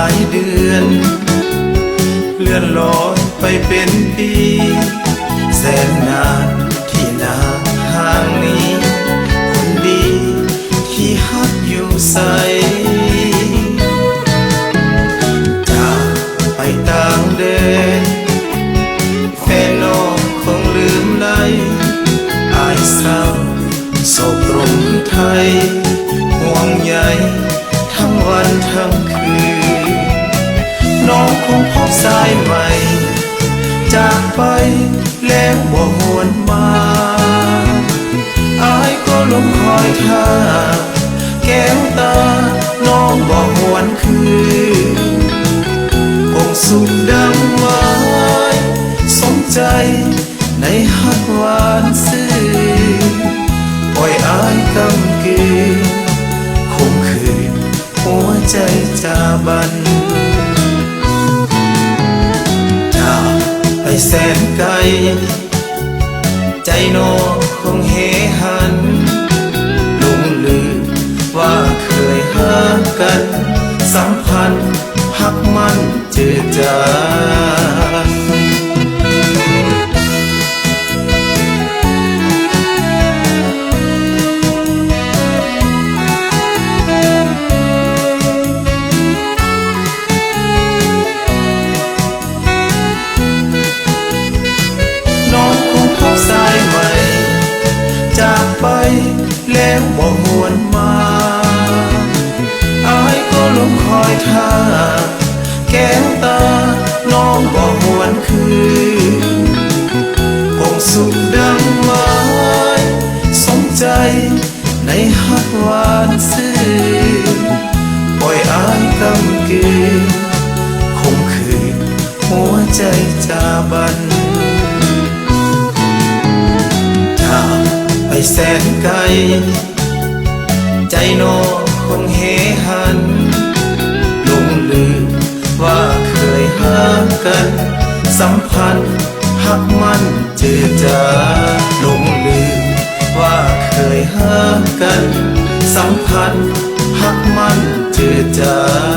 ายเดือนเลื่อนลอยไปเป็นปีแสนนานที่นาห่างนี้คนดีที่ฮักอยู่ใสจากไปต่างแดนแฟนน้องคงลืมได้อายเศร้าโศกตรงไทยห่วงใยทั้งวันทั้งคืนน้องคงพบสายใหม่จากไปแล้วบ่หวนมาอายก็ลงคอยท่าแก้วตาน้องบ่หวนคืนคงสุขดังไว้สมใจในฮักหวานซื่อปล่อยอายกำกืนคงคืนหัวใจจาบันจากไปแสนไกลใจน้องคงเหหันลุงลืมว่าเคยหากันสัมพันธ์ฮักมันจืดจางจากไปแล้วบ่หวนมาอายก็ลงคอยท่าแก้วตาน้องบ่หวนคืนคงสุขดังไม้สมใจในฮักหวานซื่อปล่อยอายกำกืนคงคืนหัวใจจาบันไปแสนไกลใจน้องคงเหหันลุงลืมว่าเคยหากันสัมพันธ์ฮักมันจืดจางลุงลืมว่าเคยหากันสัมพันธ์ฮักมันจืดจาง